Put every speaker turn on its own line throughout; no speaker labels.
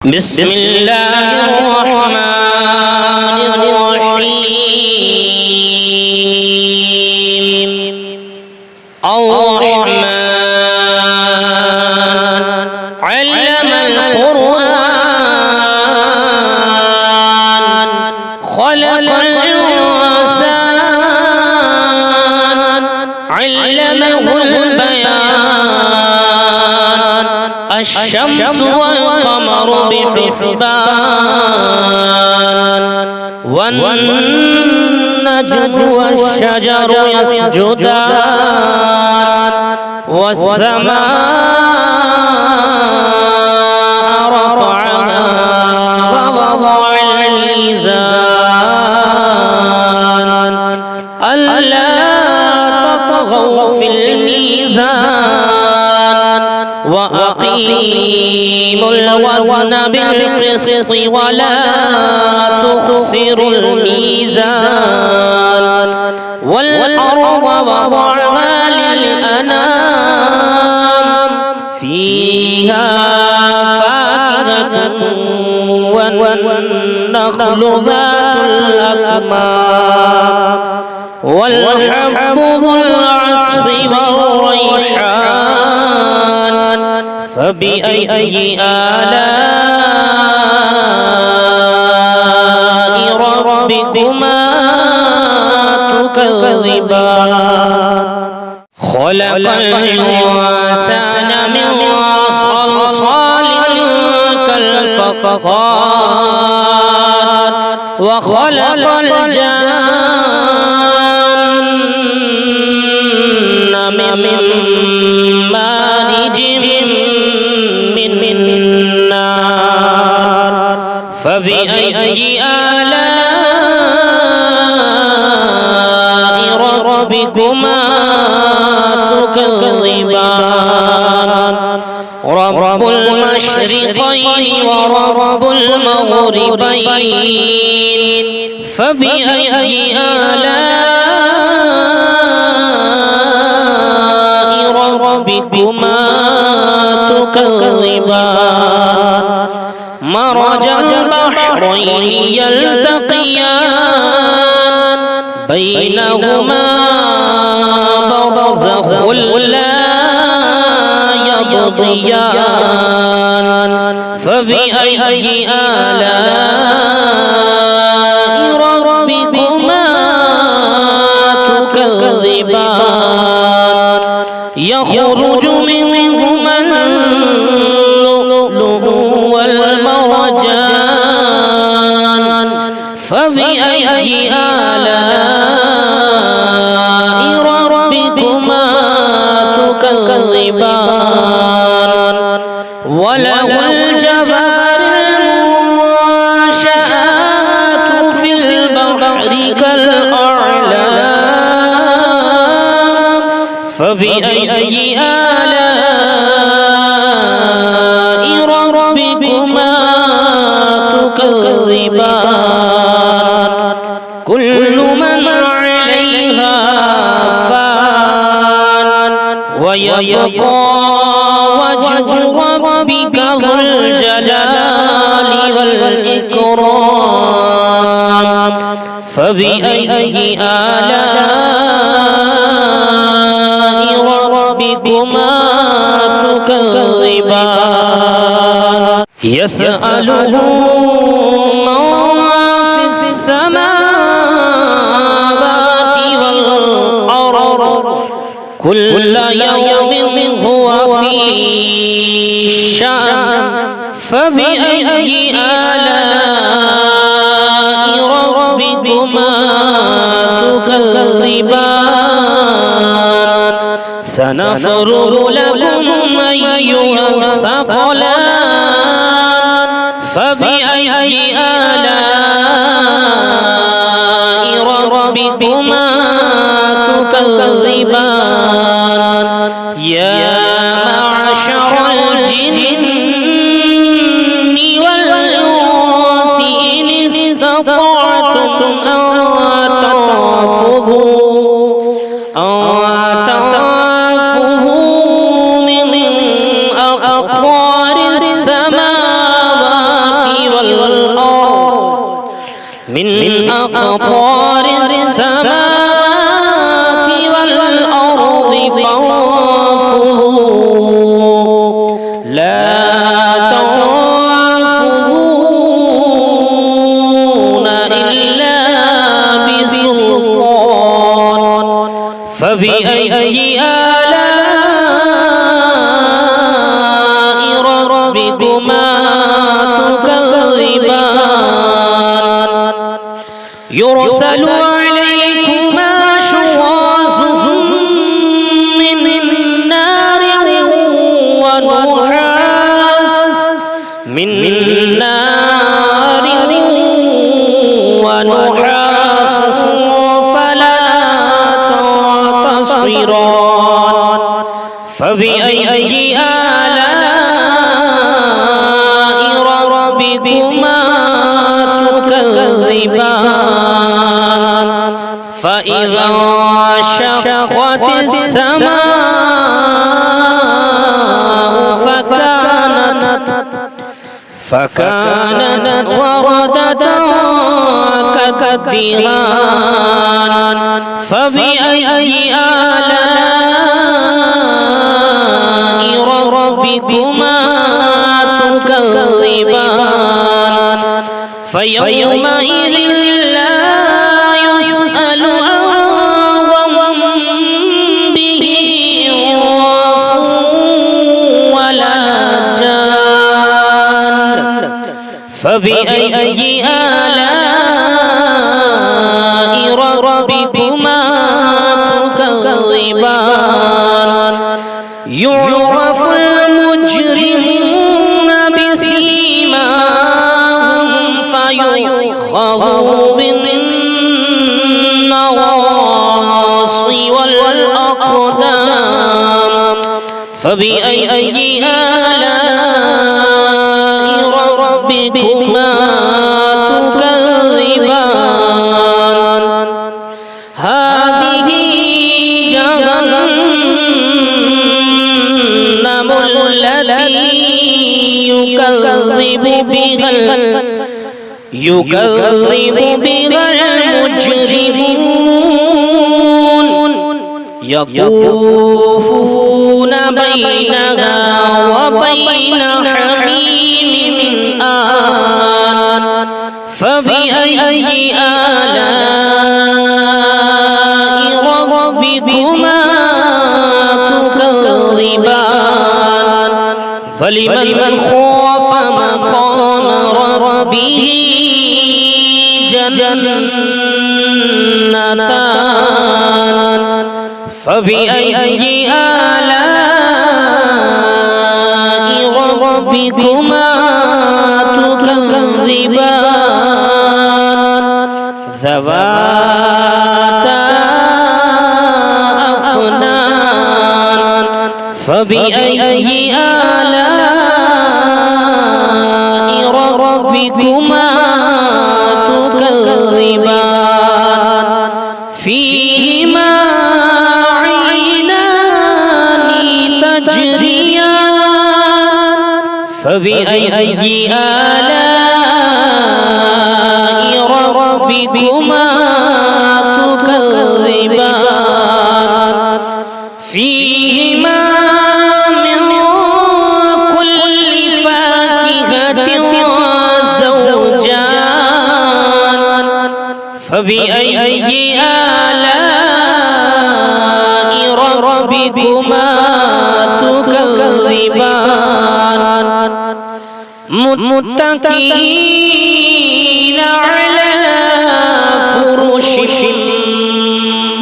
بسم الله الرحمن الرحيم الرحمن علم القرآن خلق الإنسان علمه البيان الشمس والقمر بحسبان والنجم والشجر يسجدان والسماء رفعها ووضع الميزان ألا تطغوا في الميزان وأقيموا الوزن بالقسط ولا تخسروا الميزان والأرض وضعها للأنام فيها فاكهة والنخل ذات الأكمام والحب ذو العصف والريحان فبأي آلاء ربكما تكذبان خلق الإنسان من صلصال كالفخار وخلق الجن من مارج من نار فبأي آلاء ربكما تكذبان رب المشرقين ورب المغربين فبأي آلاء ربكما تكذبان مرج البحرين يلتقيان بينهما برزخ لا يبغيان فبأي آلاء ربكما تكذبان يخرج منهما اللؤلؤ والمرجان فبأي آلاء ربكما تكذبان وله الجوار المنشآت في البحر كالأعلام فبأي آلاء ربكما تكذبان كل من عليها فان ويبقى وجه ربك ذو الجلال والإكرام فبأي آلاء ربكما تكذبان يسأله من في السماوات والأرض كل يوم هو في شأن فبأي آلاء ربكما تكذبان سنفرغ لكم أيها الثقلان فبأي آلاء ربكما تكذبان يا معشر الجن والإنس إن استطعتم أن تنفذوا من أقطار السماوات من أقطار السماوات والأرض فانفذوا لا تنفذون إلا بسلطان فبأي آلاء ربكما تكذبان يرسل عليكما شواظ من نار ونحاس فلا تنتصران فبأي آلاء ربكما تكذبان فإذا انشقت السماء فكانت وردة كالدهان فبأي آلاء ربكما تكذبان فيومئذ لا يسأل عن ذنبه انس ولا جان فبأي آلاء ربكما تكذبان يعرف المجرمون بسيماهم فيؤخذ بالنواصي والأقدام فبأي آلاء ربكما تكذبان هذه جهنم التي يكذب بها المجرمون يطوفون بينها وبين حميم آن فبأي آلاء ربكما تكذبان فلمن خاف مقام ربه جنتان فبأي آلاء ربكما تكذبان ذواتا أفنان فبأي آلاء ربكما تكذبان فيهما عينان تجريان فبأي آلاء ربكما تكذبان فيهما من كل فاكهة زوجان فبأي آلاء ربكما تكذبان متكئين على فرش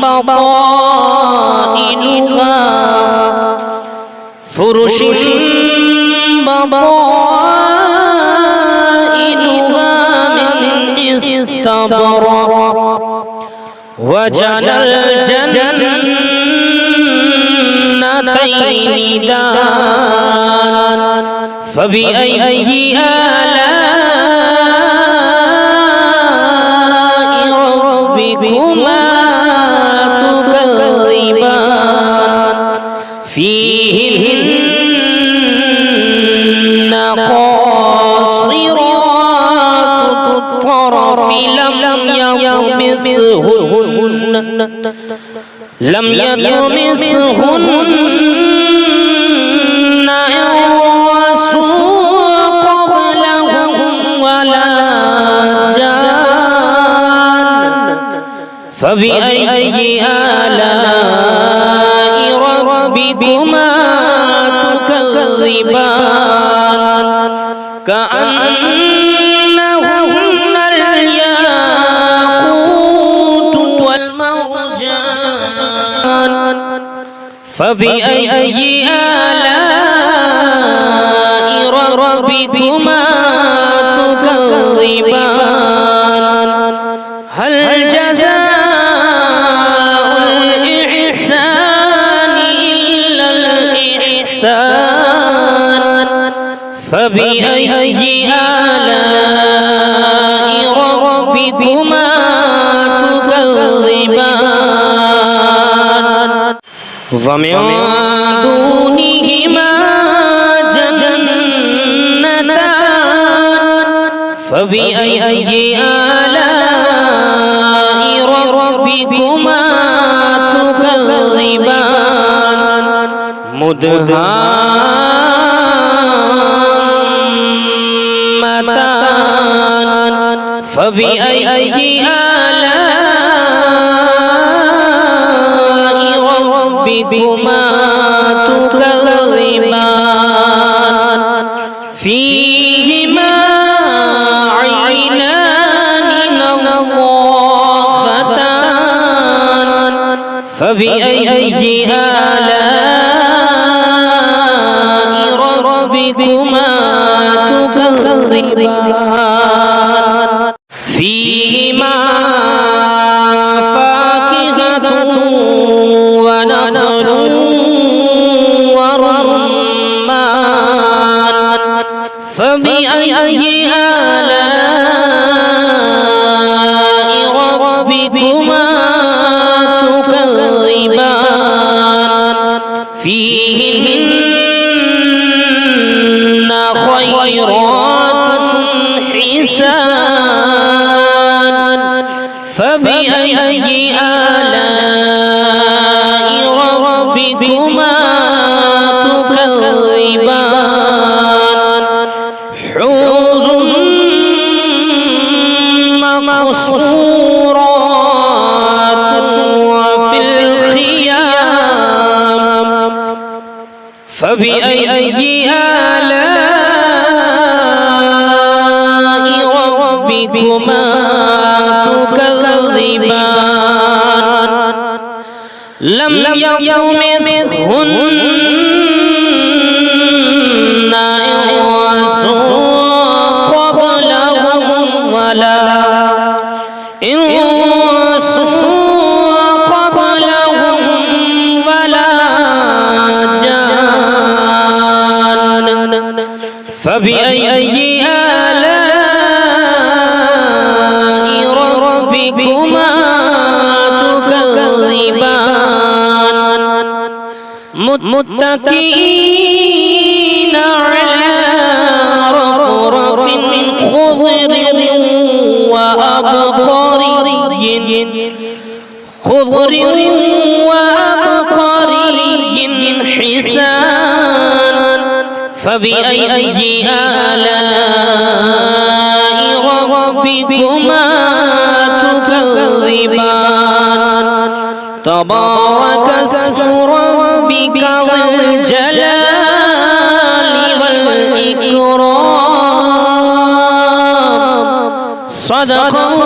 بطائنها من استبرق وجنى الجنتين دان فبأي آلاء ربكما تكذبان فيهن قاصرات الطرف لم لم يطمثهن إنس قبلهم ولا جان فبأي آلاء ربكما تكذبان كأنهن الياقوت والمرجان فبأي آلاء ربكما تكذبان هل جزاء الإحسان إلا الإحسان فبأي آلاء ربكما تكذبان ومن دونهما جنتان فبأي آلاء ربكما تكذبان مدهامتان فبأي آلاء ربكما تكذبان فيهما عينان نضاختان فبأي آلاء ربكما تكذبان فيهما فاكهة ونخل ورمان فبأي آلاء ربكما تكذبان فيهن خيرات حسان فبأي آلاء ربكما تكذبان حور مقصورات وفي الخيام فبأي آلاء ربكما تكذبان لم يطمثهن إنس قبلهم ولا إنس قبلهم ولا جان فبأي آلاء ربكما تكذبان متكئين على رفرف خضر وأبقري حسان فبأي آلاء ربكما تكذبان تبارك اسم ربك ذو الجلال والإكرام صدق